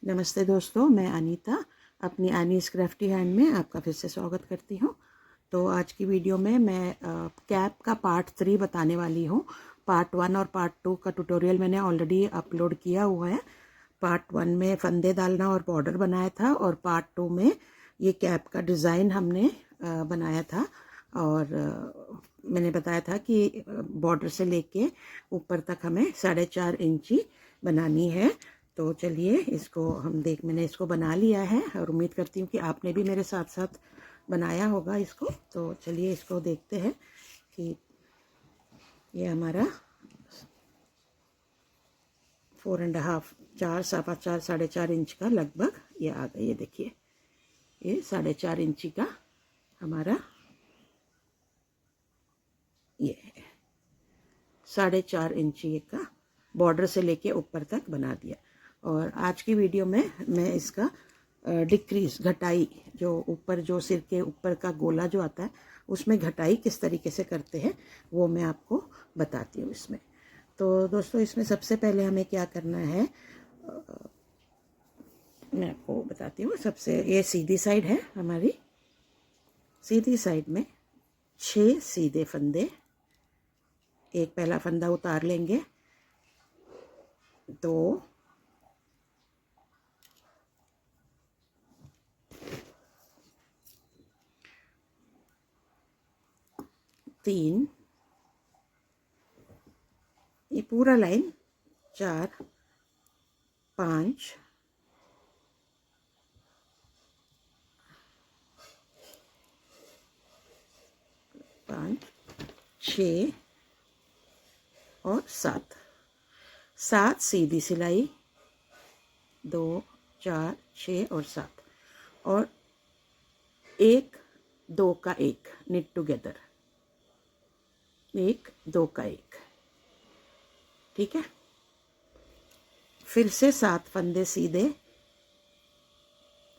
नमस्ते दोस्तों, मैं अनीता अपनी एनीज क्राफ्टी हैंड में आपका फिर से स्वागत करती हूँ। तो आज की वीडियो में मैं कैप का पार्ट 3 बताने वाली हूँ। पार्ट 1 और पार्ट 2 का ट्यूटोरियल मैंने ऑलरेडी अपलोड किया हुआ है। पार्ट 1 में फंदे डालना और बॉर्डर बनाया था और पार्ट 2 में ये कैप का डिज़ाइन हमने बनाया था। और मैंने बताया था कि बॉर्डर से लेके ऊपर तक हमें 4.5 इंची बनानी है। तो चलिए इसको मैंने इसको बना लिया है और उम्मीद करती हूँ कि आपने भी मेरे साथ साथ बनाया होगा इसको। तो चलिए इसको देखते हैं कि ये हमारा 4.5 4 सवा 4 4.5 इंच का लगभग ये आ गया। ये देखिए, ये 4.5 इंची का हमारा ये है। 4.5 इंची का बॉर्डर से लेके ऊपर तक बना दिया। और आज की वीडियो में मैं इसका डिक्रीज घटाई, जो ऊपर जो सिर के ऊपर का गोला जो आता है उसमें घटाई किस तरीके से करते हैं वो मैं आपको बताती हूँ इसमें। तो दोस्तों, इसमें सबसे पहले हमें क्या करना है मैं आपको बताती हूँ। सबसे ये सीधी साइड है हमारी। सीधी साइड में 6 सीधे फंदे, एक पहला फंदा उतार लेंगे, 2 3, ये पूरा लाइन 4 5 5 6 और 7 7 सीधी सिलाई, 2 4 6 और 7 और 1 2 का 1 निट टुगेदर, 1 2 का 1। ठीक है, फिर से 7 फंदे सीधे,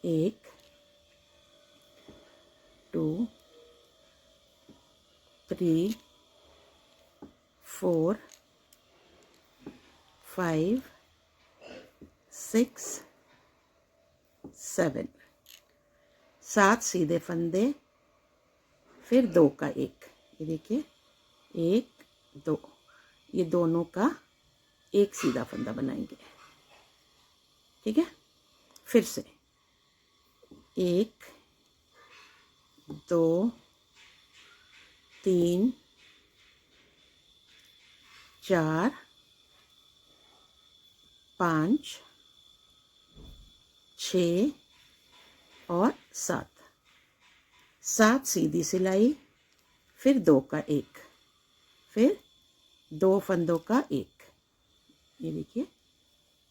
1 2 3 4 5 6 7 7 सीधे फंदे, फिर 2 का 1। ये देखिए, 1 2, ये दोनों का एक सीधा फंदा बनाएंगे। ठीक है, फिर से 1 2 3 4 5 6 और 7 7 सीधी सिलाई, फिर 2 का 1, फिर 2 फंदों का 1। ये देखिए,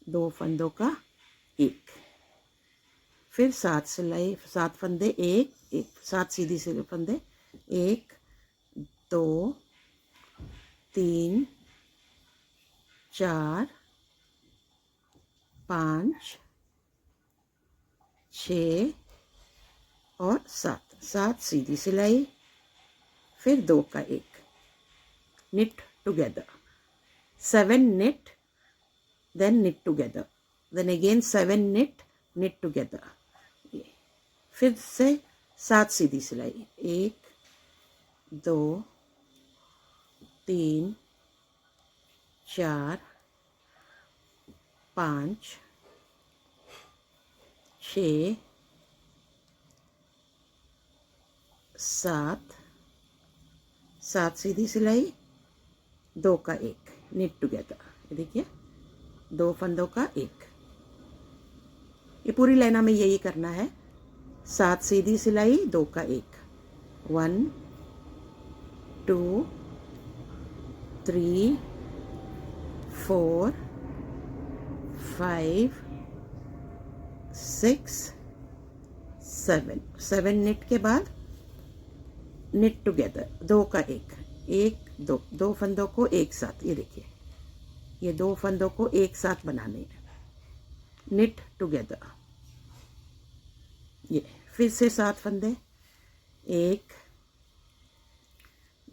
2 फंदों का 1, फिर 7 सिलाई 7 फंदे, 1 1 7 सीधी सिलाई फंदे, 1 2 3 4 5 6 और 7 7 सीधी सिलाई, फिर 2 का 1 knit together, 7 knit, then knit together, then again 7 knit together। फिर से 7 सीधी सिलाई, 1 2 3 4 5 6 7 7 सीधी सिलाई, 2 का 1 knit together। ये देखिए, 2 फंदों का 1। ये पूरी लाइन में यही करना है। 7 सीधी सिलाई, 2 का 1, 1 2 3 4 5 6 7 7 निट के बाद निट टुगेदर, 2 का 1 1 2 2 फंदों को एक साथ। ये देखिए, ये 2 फंदों को एक साथ बनाने हैं, निट टुगेदर। ये फिर से 7 फंदे, 1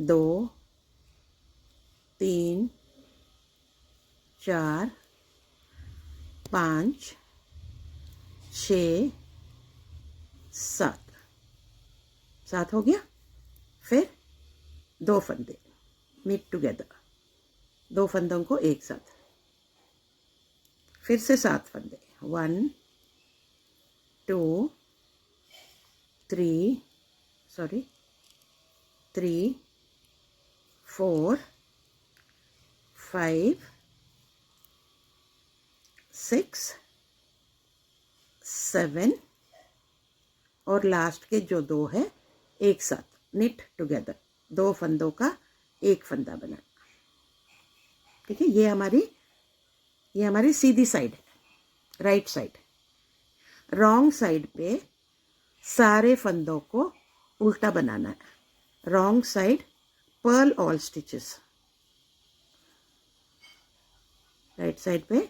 2 3 4 5 6 7 7 हो गया। फिर 2 फंदे नीट टुगेदर, 2 फंदों को एक साथ, फिर से 7 फंदे 1 2 3 4 5 6 7 और लास्ट के जो 2 है एक साथ निट टुगेदर, 2 फंदों का एक फंदा बना। ठीक है, ये हमारी सीधी साइड है, राइट साइड। रॉन्ग साइड पे सारे फंदों को उल्टा बनाना है। Wrong side purl all stitches, right side पे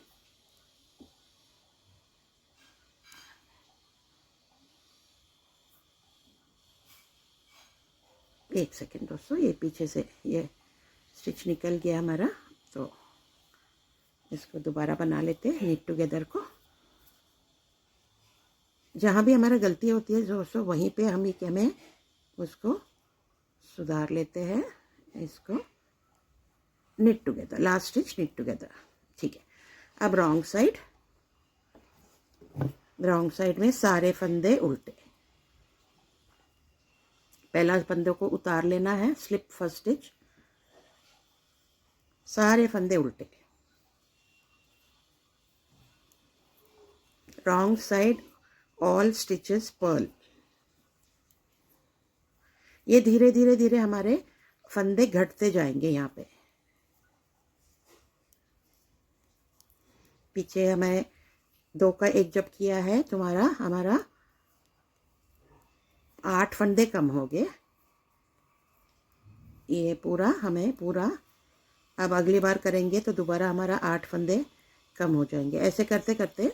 एक सेकेंड दोस्तों, ये पीछे से ये स्टिच निकल गया हमारा, तो इसको दोबारा बना लेते हैं नीट टुगेदर को। जहाँ भी हमारा गलती होती है दोस्तों वहीं पे हमें उसको सुधार लेते हैं। इसको knit together, last stitch knit together. ठीक है, अब रॉन्ग साइड में सारे फंदे उल्टे। पहला फंदे को उतार लेना है, स्लिप फर्स्ट स्टिच, सारे फंदे उल्टे। Wrong side all stitches purl. ये धीरे धीरे हमारे फंदे घटते जाएंगे। यहाँ पे पीछे हमें 2 का 1 जब किया है तो हमारा 8 फंदे कम हो गए। ये हमें पूरा अब अगली बार करेंगे तो दोबारा हमारा 8 फंदे कम हो जाएंगे। ऐसे करते करते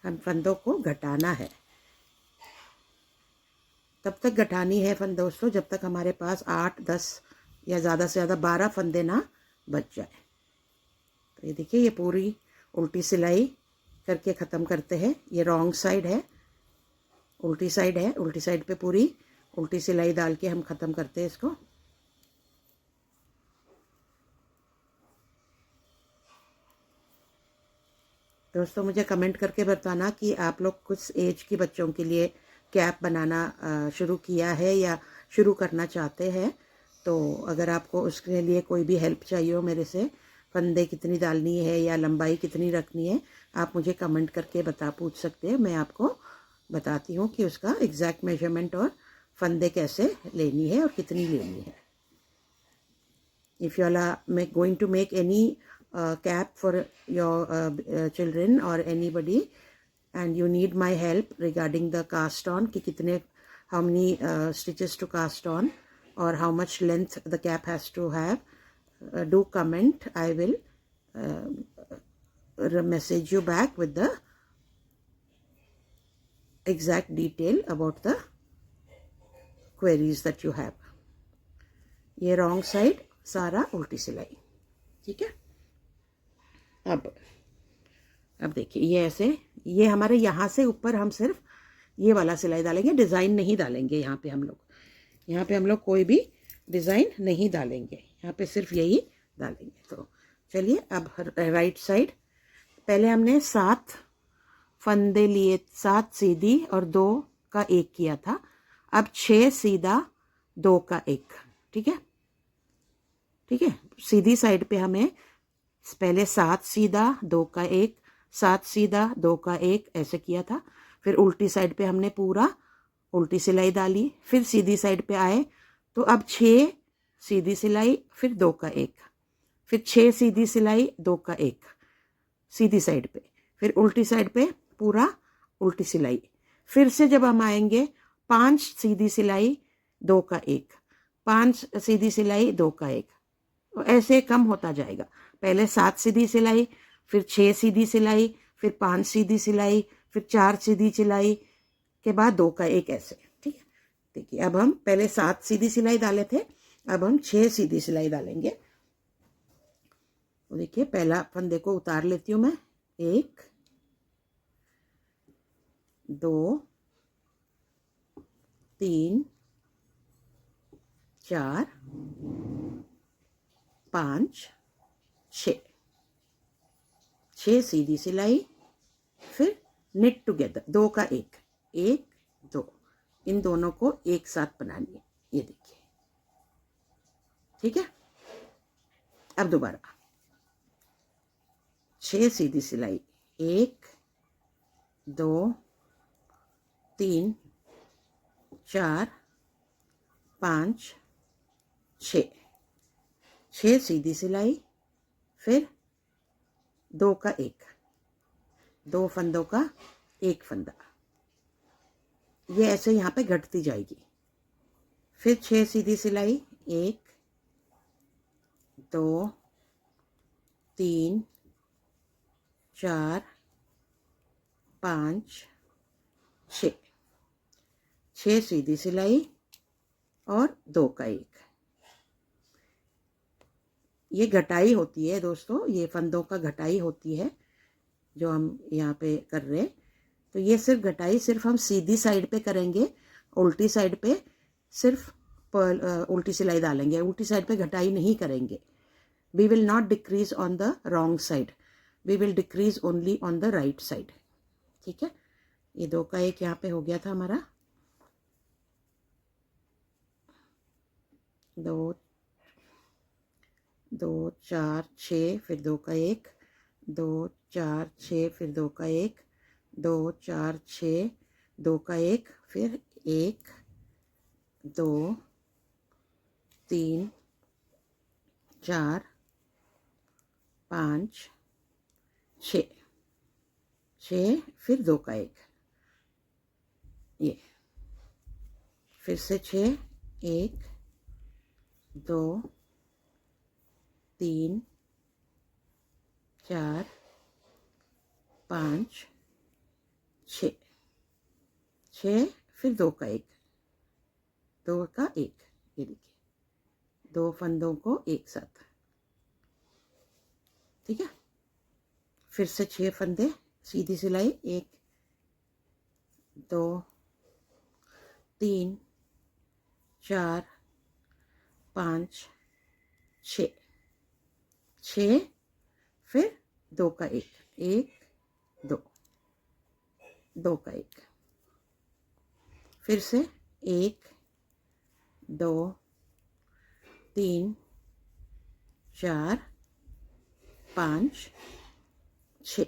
हम फंदों को घटाना है। तब तक घटानी है फंद दोस्तों जब तक हमारे पास 8 10 या ज़्यादा से ज़्यादा 12 फंदे ना बच जाए। तो ये देखिए, ये पूरी उल्टी सिलाई करके ख़त्म करते हैं। ये रॉन्ग साइड है, उल्टी साइड है, उल्टी साइड पे पूरी उल्टी सिलाई डाल के हम ख़त्म करते हैं इसको। दोस्तों मुझे कमेंट करके बताना कि आप लोग कुछ एज के बच्चों के लिए कैप बनाना शुरू किया है या शुरू करना चाहते हैं। तो अगर आपको उसके लिए कोई भी हेल्प चाहिए हो मेरे से, फंदे कितनी डालनी है या लंबाई कितनी रखनी है, आप मुझे कमेंट करके पूछ सकते हैं। मैं आपको बताती हूँ कि उसका एग्जैक्ट मेजरमेंट और फंदे कैसे लेनी है और कितनी लेनी है। If you are going to make any cap for your children or anybody and you need my help regarding the cast on कि कितने how many stitches to cast on or how much length the cap has to have, do comment. I will message you back with the exact detail about the queries that you have. ये wrong side सारा उल्टी सिलाई। ठीक है, अब देखिए ये ऐसे, ये हमारे यहाँ से ऊपर हम सिर्फ ये वाला सिलाई डालेंगे, डिज़ाइन नहीं डालेंगे। यहाँ पे हम लोग कोई भी डिज़ाइन नहीं डालेंगे, यहाँ पे सिर्फ यही डालेंगे। तो चलिए अब राइट साइड, पहले हमने 7 फंदे लिए, 7 सीधी और 2 का 1 किया था। अब 6 सीधा 2 का 1। ठीक है, सीधी साइड पे हमें पहले 7 सीधा 2 का 1, 7 सीधा 2 का 1 ऐसे किया था। फिर उल्टी साइड पे हमने पूरा उल्टी सिलाई डाली, फिर सीधी साइड पे आए तो अब 6 सीधी सिलाई, फिर 2 का 1, फिर 6 सीधी सिलाई 2 का 1 सीधी साइड पे, फिर उल्टी साइड पे पूरा उल्टी सिलाई। फिर से जब हम आएंगे 5 सीधी सिलाई 2 का 1, 5 सीधी सिलाई 2 का 1, तो ऐसे कम होता जाएगा। पहले 7 सीधी सिलाई, फिर 6 सीधी सिलाई, फिर 5 सीधी सिलाई, फिर 4 सीधी सिलाई के बाद 2 का 1 ऐसे। ठीक है, देखिए अब हम पहले 7 सीधी सिलाई डाले थे, अब हम 6 सीधी सिलाई डालेंगे। तो देखिए पहला फंदे को उतार लेती हूँ मैं, 1 2 3 4 5 6 6 सीधी सिलाई, फिर निट टुगेदर, 2 का 1 1 2, इन दोनों को एक साथ बनानी है। ये देखिए, ठीक है। अब दोबारा 6 सीधी सिलाई, 1 2 3 4 5 6, 6 सीधी सिलाई, फिर 2 का 1, 2 फंदों का 1 फंदा, ये ऐसे यहाँ पे घटती जाएगी। फिर 6 सीधी सिलाई, 1 2 3 4 5 6, 6 सीधी सिलाई और 2 का 1। ये घटाई होती है दोस्तों, ये फंदों का घटाई होती है जो हम यहाँ पे कर रहे हैं। तो ये सिर्फ घटाई सिर्फ हम सीधी साइड पे करेंगे, उल्टी साइड पे सिर्फ उल्टी सिलाई डालेंगे, उल्टी साइड पे घटाई नहीं करेंगे। We will not decrease on the wrong side, we will decrease only on the right side, ठीक है। ये 2 का 1 यहाँ पे हो गया था हमारा। 2 2 4 6, फिर 2 का 1 2 4 6, फिर 2 का 1 2 4 6, 2 का 1, फिर 1 2 3 4 5 6, 6 फिर 2 का 1, ये फिर से 6 1 2 3 4 5 6, 6 फिर 2 का 1, 2 का 1, ये देखिए 2 फंदों को एक साथ, ठीक है। फिर से 6 फंदे सीधी सिलाई, 1 2 3 4 5 6, 6 फिर 2 का 1 1 2, 2 का 1, फिर से 1 2 3 4 5 6,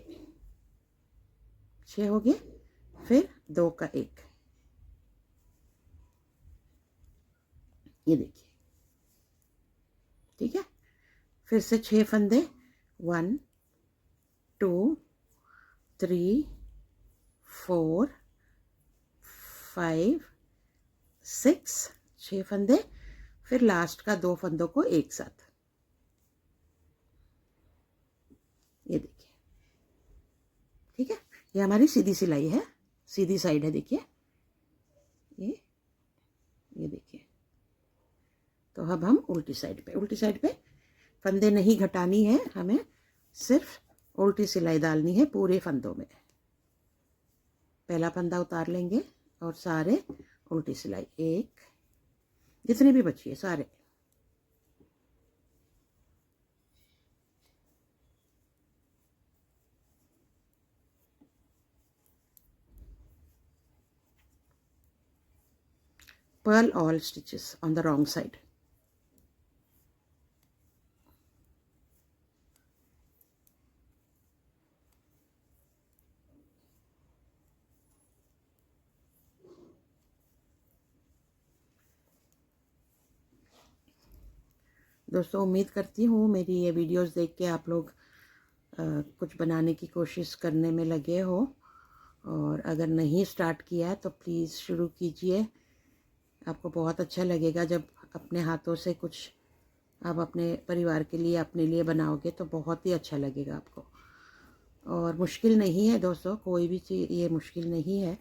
6 हो गए, फिर 2 का 1, ये देखिए, ठीक है। फिर से 6 फंदे, 1 2 3 4 5 6, 6 फंदे, फिर लास्ट का 2 फंदों को एक साथ, ये देखिए, ठीक है। ये हमारी सीधी सिलाई है, सीधी साइड है, देखिए ये देखिए। तो अब हम उल्टी साइड पे फंदे नहीं घटानी है हमें, सिर्फ उल्टी सिलाई डालनी है पूरे फंदों में। पहला फंदा उतार लेंगे और सारे उल्टी सिलाई, 1 जितने भी बची है सारे, purl all stitches on the wrong side. दोस्तों उम्मीद करती हूँ मेरी ये वीडियोस देख के आप लोग कुछ बनाने की कोशिश करने में लगे हो, और अगर नहीं स्टार्ट किया है तो प्लीज़ शुरू कीजिए। आपको बहुत अच्छा लगेगा जब अपने हाथों से कुछ आप अपने परिवार के लिए, अपने लिए बनाओगे तो बहुत ही अच्छा लगेगा आपको। और मुश्किल नहीं है दोस्तों, कोई भी चीज़ ये मुश्किल नहीं है।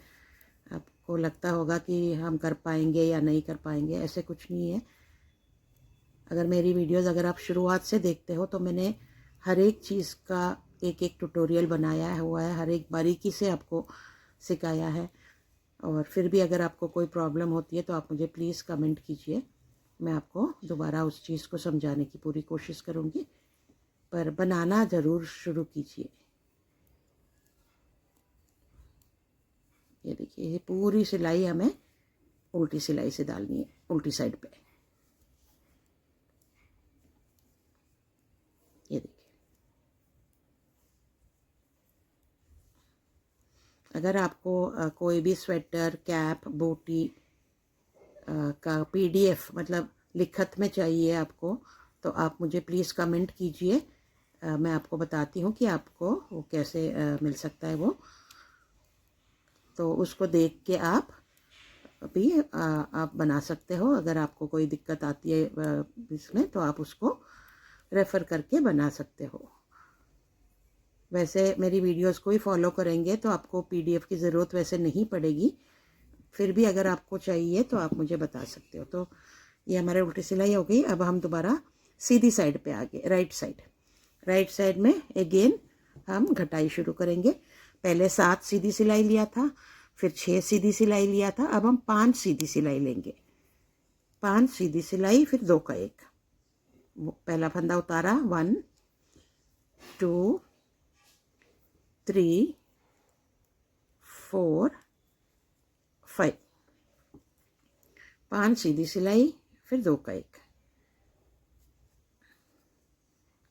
आपको लगता होगा कि हम कर पाएंगे या नहीं कर पाएंगे, ऐसे कुछ नहीं है। अगर मेरी वीडियोस अगर आप शुरुआत से देखते हो तो मैंने हर एक चीज़ का एक एक ट्यूटोरियल बनाया हुआ है, हर एक बारीकी से आपको सिखाया है। और फिर भी अगर आपको कोई प्रॉब्लम होती है तो आप मुझे प्लीज़ कमेंट कीजिए, मैं आपको दोबारा उस चीज़ को समझाने की पूरी कोशिश करूँगी। पर बनाना ज़रूर शुरू कीजिए। ये देखिए, ये पूरी सिलाई हमें उल्टी सिलाई से डालनी है, उल्टी साइड पे। ये देखिए, अगर आपको कोई भी स्वेटर, कैप, बोटी का PDF मतलब लिखत में चाहिए आपको, तो आप मुझे प्लीज़ कमेंट कीजिए। मैं आपको बताती हूँ कि आपको वो कैसे मिल सकता है वो। तो उसको देख के आप भी आप बना सकते हो। अगर आपको कोई दिक्कत आती है इसमें, तो आप उसको रेफ़र करके बना सकते हो। वैसे मेरी वीडियोस को ही फॉलो करेंगे तो आपको PDF की ज़रूरत वैसे नहीं पड़ेगी। फिर भी अगर आपको चाहिए तो आप मुझे बता सकते हो। तो ये हमारे उल्टी सिलाई हो गई। अब हम दोबारा सीधी साइड पे आ गए, राइट साइड में अगेन हम घटाई शुरू करेंगे। पहले 7 सीधी सिलाई लिया था, फिर 6 सीधी सिलाई लिया था। अब हम 5 सीधी सिलाई लेंगे। 5 सीधी सिलाई, फिर 2 का 1। पहला फंदा उतारा, 1 2 3 4 5। 5 सीधी सिलाई, फिर 2 का 1।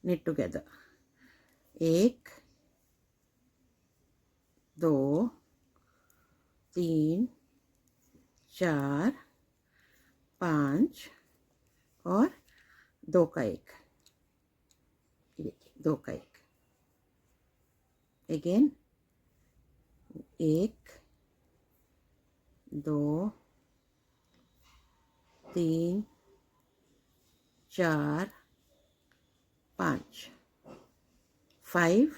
knit together, 1 2 3 4 5 और 2 का 1। ये देखिए, 2 का 1 अगेन, 1 2 3 4 5 5,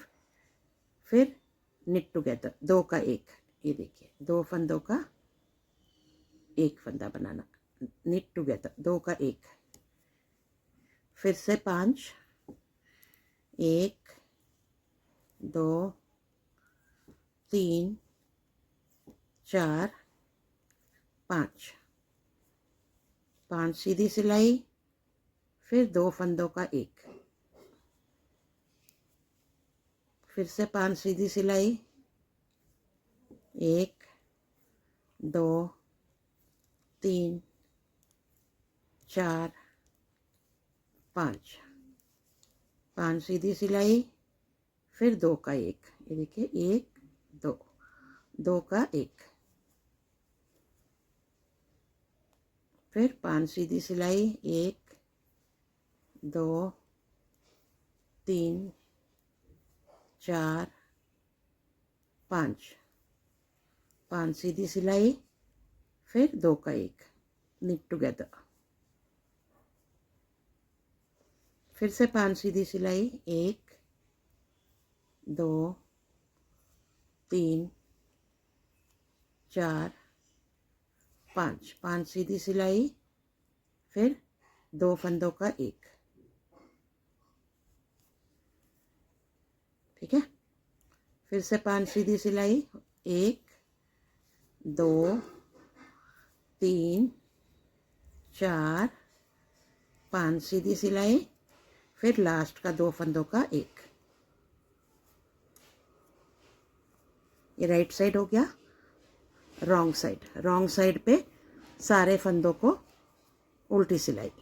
फिर knit together, 2 का 1। ये देखिए, 2 फंदों का 1 फंदा बनाना, knit together, 2 का 1। फिर से 5, 1 2 3 4 5। 5 सीधी सिलाई, फिर 2 फंदों का 1। फिर से 5 सीधी सिलाई, 1 2 3 4 5। 5 सीधी सिलाई, फिर 2 का 1। ये देखिए, 1 2, 2 का 1। फिर 5 सीधी सिलाई, 1 2 3 4 5। 5 सीधी सिलाई, फिर 2 का 1, knit together। फिर से 5 सीधी सिलाई, 1 2 3 4 5। 5 सीधी सिलाई, फिर 2 फंदों का 1। ठीक है। फिर से 5 सीधी सिलाई, 1 2 3 4 5 सीधी सिलाई, फिर लास्ट का 2 फंदों का 1। ये राइट साइड हो गया। रॉन्ग साइड पे सारे फंदों को उल्टी सिलाई।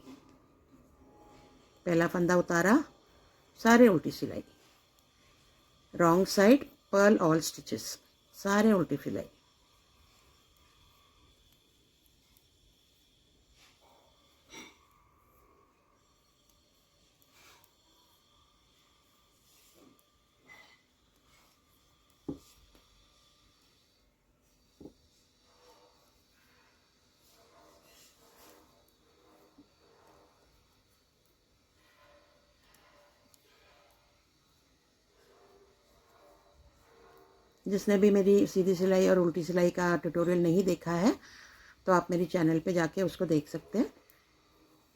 पहला फंदा उतारा, सारे उल्टी सिलाई। Wrong side purl all stitches, सारे उल्टी सिलाई। जिसने भी मेरी सीधी सिलाई और उल्टी सिलाई का ट्यूटोरियल नहीं देखा है, तो आप मेरी चैनल पे जाके उसको देख सकते हैं।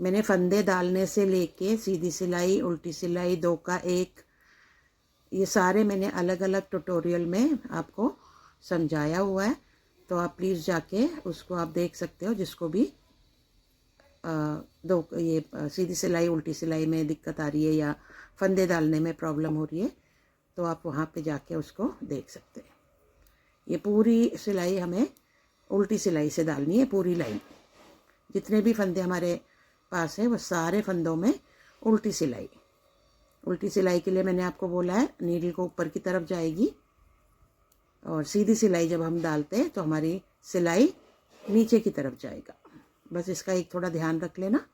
मैंने फंदे डालने से लेके सीधी सिलाई, उल्टी सिलाई, 2 का 1, ये सारे मैंने अलग अलग ट्यूटोरियल में आपको समझाया हुआ है, तो आप प्लीज़ जाके उसको आप देख सकते हो। जिसको भी दो ये सीधी सिलाई उल्टी सिलाई में दिक्कत आ रही है या फंदे डालने में प्रॉब्लम हो रही है, तो आप वहाँ पे जाके उसको देख सकते हैं। ये पूरी सिलाई हमें उल्टी सिलाई से डालनी है, पूरी लाइन। जितने भी फंदे हमारे पास है वो सारे फंदों में उल्टी सिलाई। उल्टी सिलाई के लिए मैंने आपको बोला है नीडल को ऊपर की तरफ जाएगी, और सीधी सिलाई जब हम डालते हैं तो हमारी सिलाई नीचे की तरफ जाएगा। बस इसका एक थोड़ा ध्यान रख लेना।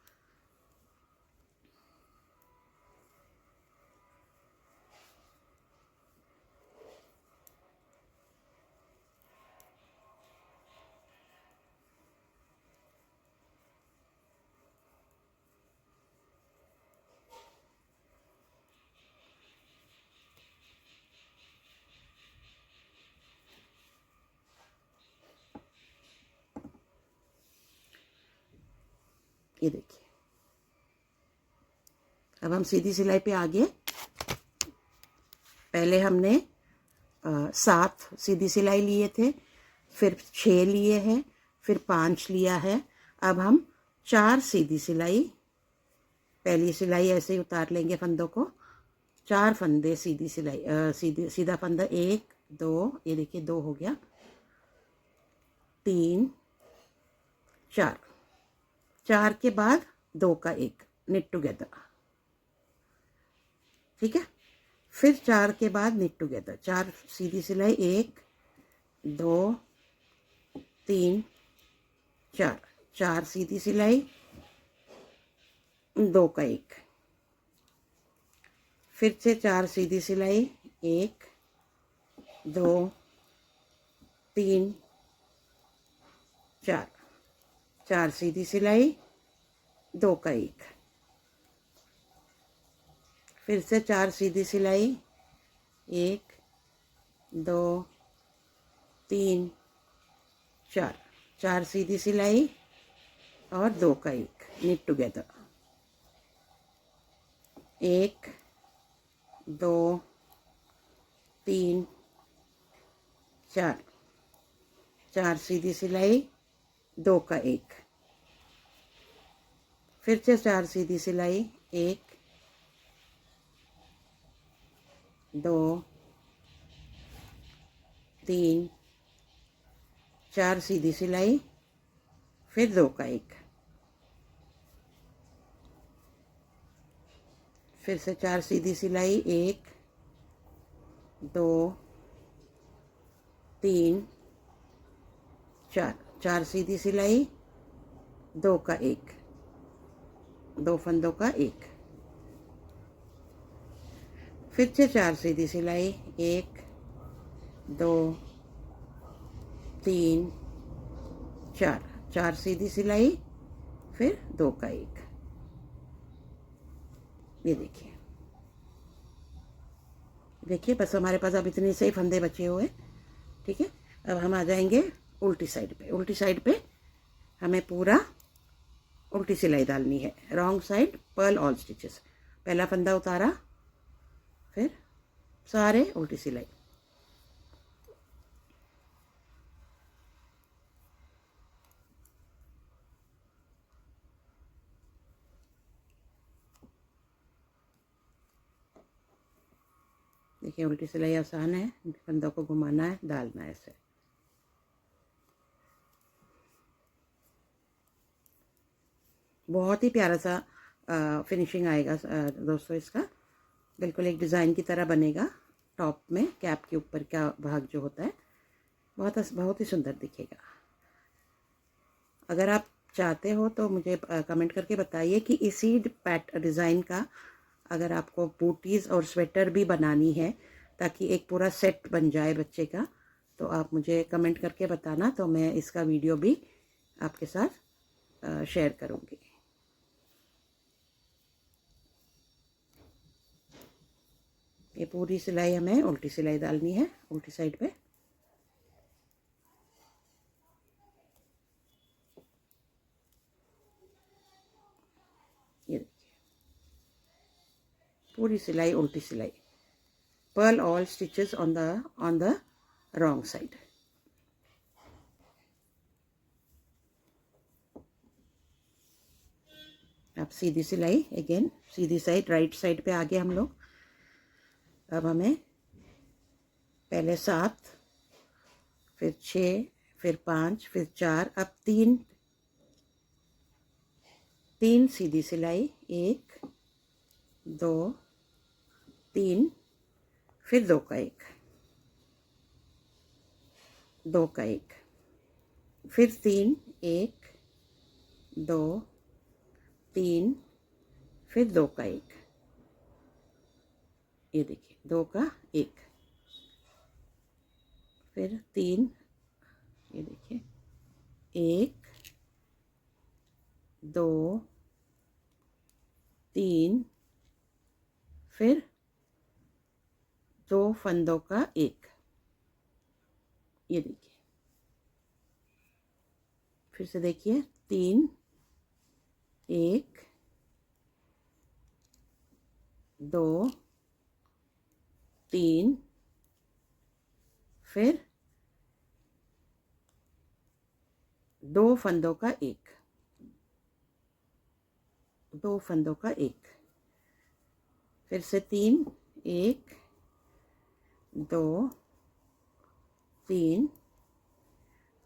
ये देखिए, अब हम सीधी सिलाई पे आ गए। पहले हमने 7 सीधी सिलाई लिए थे, फिर 6 लिए हैं, फिर 5 लिया है। अब हम 4 सीधी सिलाई, पहली सिलाई ऐसे ही उतार लेंगे फंदों को, 4 फंदे सीधी सिलाई, सीधा फंदा 1 2, ये देखिए 2 हो गया, 3 4, 4 के बाद 2 का 1 निट टुगेदर, ठीक है। फिर 4 के बाद निट टुगेदर, 4 सीधी सिलाई, 1 2 3 4, 4 सीधी सिलाई, 2 का 1, फिर से 4 सीधी सिलाई, 1 2 3 4, 4 सीधी सिलाई, 2 का 1, फिर से 4 सीधी सिलाई, 1 2 3 4, 4 सीधी सिलाई और 2 का 1 निट टुगेदर, 1 2 3 4, 4 सीधी सिलाई, 2 का 1, फिर से 4 सीधी सिलाई, 1 2 3 4 सीधी सिलाई, फिर 2 का 1, फिर से 4 सीधी सिलाई, 1 2 3 4, 4 सीधी सिलाई, 2 का 1, 2 फंदों का 1, फिर से 4 सीधी सिलाई, 1 2 3 4, 4 सीधी सिलाई, फिर 2 का 1। ये देखिए, देखिए बस हमारे पास अब इतने से ही फंदे बचे हुए, ठीक है। अब हम आ जाएंगे उल्टी साइड पे। उल्टी साइड पे हमें पूरा उल्टी सिलाई डालनी है, wrong side purl all stitches. पहला फंदा उतारा, फिर सारे उल्टी सिलाई। देखिए उल्टी सिलाई आसान है, फंदों को घुमाना है, डालना है ऐसे। बहुत ही प्यारा सा फिनिशिंग आएगा दोस्तों इसका। बिल्कुल एक डिज़ाइन की तरह बनेगा। टॉप में कैप के ऊपर का भाग जो होता है बहुत ही सुंदर दिखेगा। अगर आप चाहते हो तो मुझे कमेंट करके बताइए कि इसी डिज़ाइन का अगर आपको बूटीज़ और स्वेटर भी बनानी है ताकि एक पूरा सेट बन जाए बच्चे का, तो आप मुझे कमेंट करके बताना, तो मैं इसका वीडियो भी आपके साथ शेयर करूँगी। ये पूरी सिलाई हमें उल्टी सिलाई डालनी है, उल्टी साइड पे। ये देखिए पूरी सिलाई उल्टी सिलाई, purl all stitches on the wrong side. अब सीधी सिलाई अगेन, सीधी साइड राइट साइड पे आगे हम लोग। अब हमें पहले 7, फिर 6, फिर 5, फिर 4, अब 3 सीधी सिलाई, 1 2 3, फिर 2 का 1, 2 का 1, फिर 3, 1 2 3, फिर 2 का 1, ये देखिए 2 का 1, फिर 3, ये देखिए 1 2 3, फिर 2 फंदों का 1, ये देखिए फिर से देखिए 3 1 2 3, फिर 2 फंदों का 1, 2 फंदों का 1, फिर से 3 1 2 3,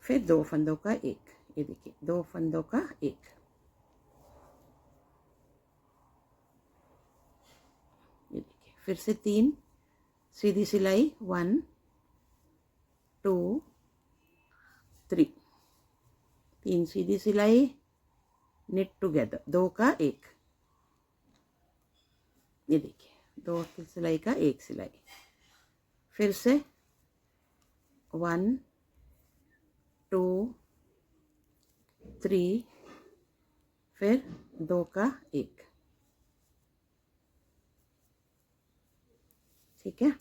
फिर 2 फंदों का 1, ये देखिए 2 फंदों का 1, ये देखिए फिर से 3 सीधी सिलाई, 1 2 3, 3 सीधी सिलाई, निट टुगेदर 2 का 1, ये देखिए 2 सिलाई का 1 सिलाई, फिर से 1 2 3, फिर 2 का 1, ठीक है।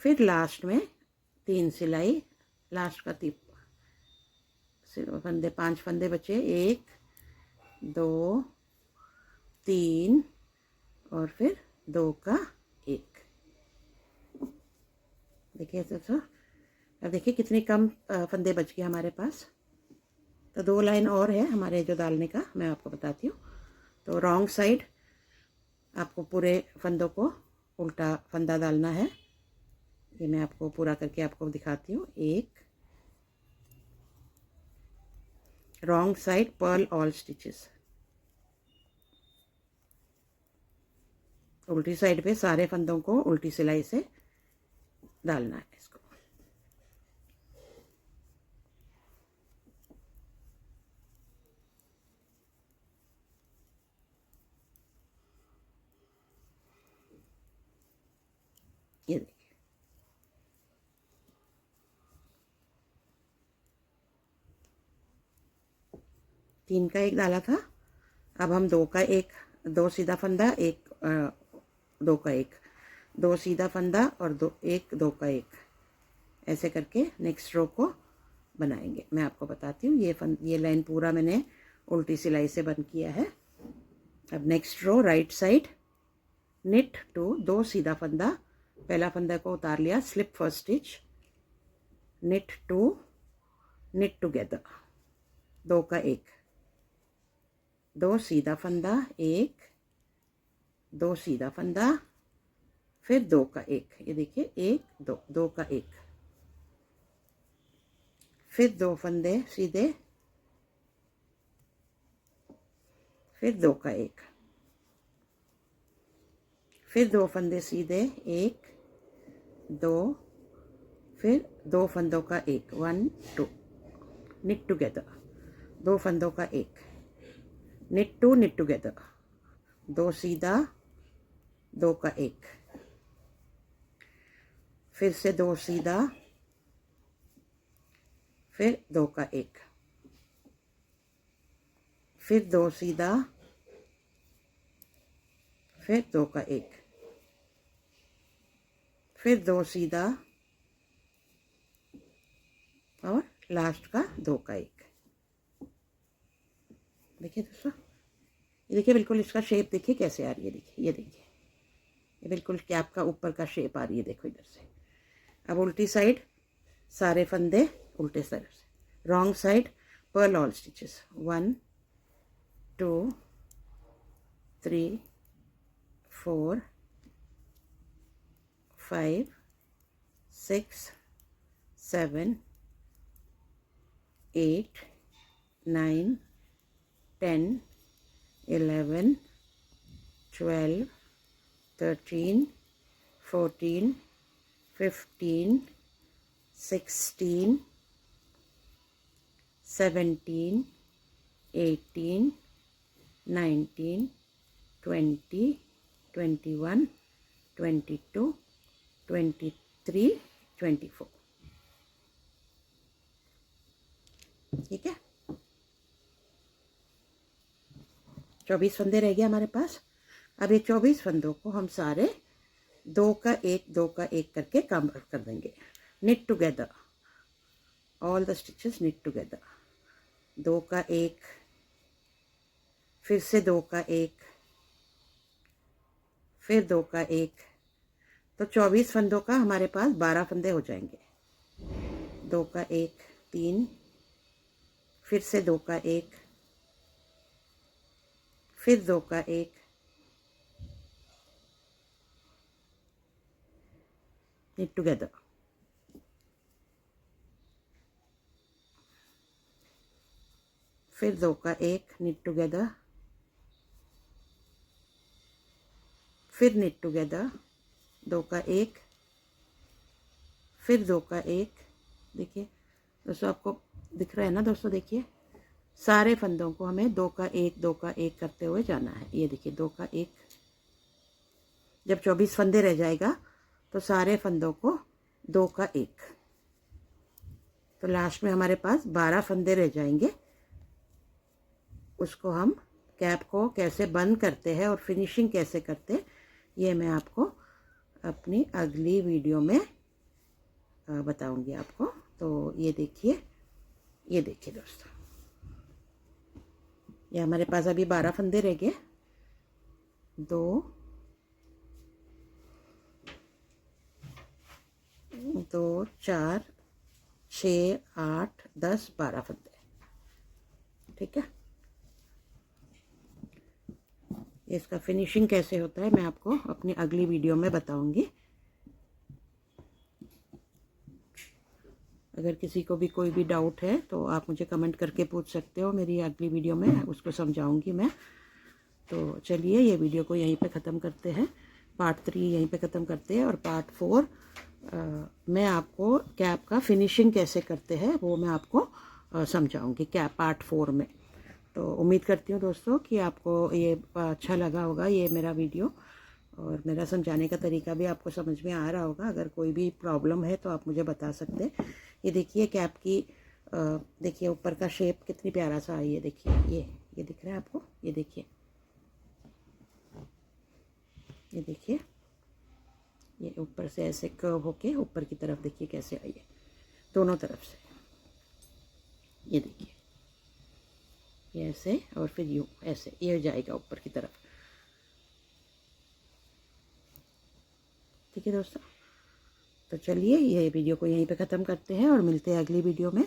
फिर लास्ट में 3 सिलाई, लास्ट का 3 फंदे, 5 फंदे बचे, 1 2 3, और फिर 2 का 1, देखिए दोस्तों। अब देखिए कितनी कम फंदे बच गए हमारे पास। तो 2 लाइन और है हमारे जो डालने का, मैं आपको बताती हूँ। तो रॉन्ग साइड आपको पूरे फंदों को उल्टा फंदा डालना है, ये मैं आपको पूरा करके आपको दिखाती हूँ। 1 wrong side purl all stitches, उल्टी साइड पे सारे फंदों को उल्टी सिलाई से डालना है इसको। ये देखिए 3 का 1 डाला था, अब हम 2 का 1, 2 सीधा फंदा, 1 2 का 1, 2 सीधा फंदा और 2 1 2 का 1, ऐसे करके नेक्स्ट रो को बनाएंगे। मैं आपको बताती हूँ, ये लाइन पूरा मैंने उल्टी सिलाई से बंद किया है। अब next row right side, knit two 2 सीधा फंदा, पहला फंदा को उतार लिया, slip first stitch, knit two, knit together 2 का 1, 2 सीधा फंदा, 1 2 सीधा फंदा, फिर 2 का 1, ये देखिए 1 2 2 का 1, फिर 2 फंदे सीधे, फिर 2 का 1, फिर 2 फंदे सीधे, 1 2, फिर 2 फंदों का 1, 1 2, निट टुगेदर 2 फंदों का 1, निट टू निट टुगेदर 2 सीधा 2 का 1, फिर से 2 सीधा, फिर 2 का 1, फिर 2 सीधा, फिर 2 का 1, फिर 2 सीधा, और लास्ट का 2 का 1। देखिए दोस्तों, ये देखिए बिल्कुल इसका शेप देखिए कैसे आ रही है, देखिए ये देखिए, ये बिल्कुल कैप का ऊपर का शेप आ रही है, देखो इधर से। अब उल्टी साइड सारे फंदे उल्टे साइड से, wrong side purl all stitches, 1 2 3 4 5 6 7 8 9 10 11 12 13 14 15 16 17 18 19 20 21 22 23 24। ठीक है, 24 फंदे रह गए हमारे पास। अब ये 24 फंदों को हम सारे 2 का 1 2 का 1 करके कवर कर देंगे। knit together, all the stitches knit together। 2 का 1, फिर से 2 का 1, फिर 2 का 1, तो 24 फंदों का हमारे पास 12 फंदे हो जाएंगे। 2 का 1 3, फिर से 2 का 1, फिर 2 का 1, knit together। फिर 2 का 1 knit together, फिर knit together, 2 का 1, फिर 2 का 1। देखिए दोस्तों, आपको दिख रहा है ना दोस्तों, देखिए सारे फंदों को हमें 2 का 1 2 का 1 करते हुए जाना है। ये देखिए 2 का 1, जब 24 फंदे रह जाएगा तो सारे फंदों को 2 का 1, तो लास्ट में हमारे पास 12 फंदे रह जाएंगे। उसको हम कैप को कैसे बंद करते हैं और फिनिशिंग कैसे करते हैं, ये मैं आपको अपनी अगली वीडियो में बताऊंगी आपको। तो ये देखिए दोस्तों, ये हमारे पास अभी 12 फंदे रह गए। 2 2 4 6 8 10 12 फंदे। ठीक है, इसका फिनिशिंग कैसे होता है मैं आपको अपनी अगली वीडियो में बताऊंगी। अगर किसी को भी कोई भी डाउट है तो आप मुझे कमेंट करके पूछ सकते हो, मेरी अगली वीडियो में उसको समझाऊंगी मैं। तो चलिए ये वीडियो को यहीं पे ख़त्म करते हैं, पार्ट 3 यहीं पे ख़त्म करते हैं, और पार्ट 4 मैं आपको कैप का फिनिशिंग कैसे करते हैं वो मैं आपको समझाऊंगी कैप पार्ट 4 में। तो उम्मीद करती हूँ दोस्तों कि आपको ये अच्छा लगा होगा ये मेरा वीडियो, और मेरा समझाने का तरीका भी आपको समझ में आ रहा होगा। अगर कोई भी प्रॉब्लम है तो आप मुझे बता सकते हैं। ये देखिए कैप की देखिए ऊपर का शेप कितनी प्यारा सा है। ये देखिए, ये दिख रहा है आपको, ये देखिए, ये देखिए, ये ऊपर से ऐसे कर्व होके ऊपर की तरफ देखिए कैसे आई है, दोनों तरफ से। ये देखिए, ये ऐसे और फिर यूँ ऐसे ये जाएगा ऊपर की तरफ। ठीक है दोस्तों, तो चलिए ये वीडियो को यहीं पे ख़त्म करते हैं और मिलते हैं अगली वीडियो में।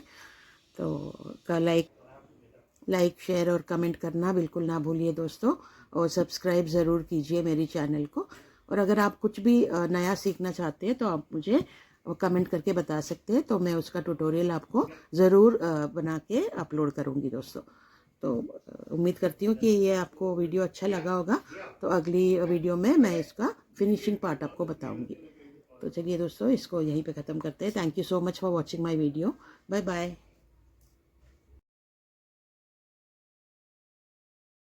तो का लाइक शेयर और कमेंट करना बिल्कुल ना भूलिए दोस्तों, और सब्सक्राइब ज़रूर कीजिए मेरी चैनल को। और अगर आप कुछ भी नया सीखना चाहते हैं तो आप मुझे कमेंट करके बता सकते हैं, तो मैं उसका ट्यूटोरियल आपको ज़रूर बना के अपलोड करूँगी दोस्तों। तो उम्मीद करती हूँ कि ये आपको वीडियो अच्छा लगा होगा। तो अगली वीडियो में मैं इसका फिनिशिंग पार्ट आपको बताऊँगी। तो चलिए दोस्तों, इसको यहीं पे ख़त्म करते हैं। Thank you so much for watching my video. Bye bye.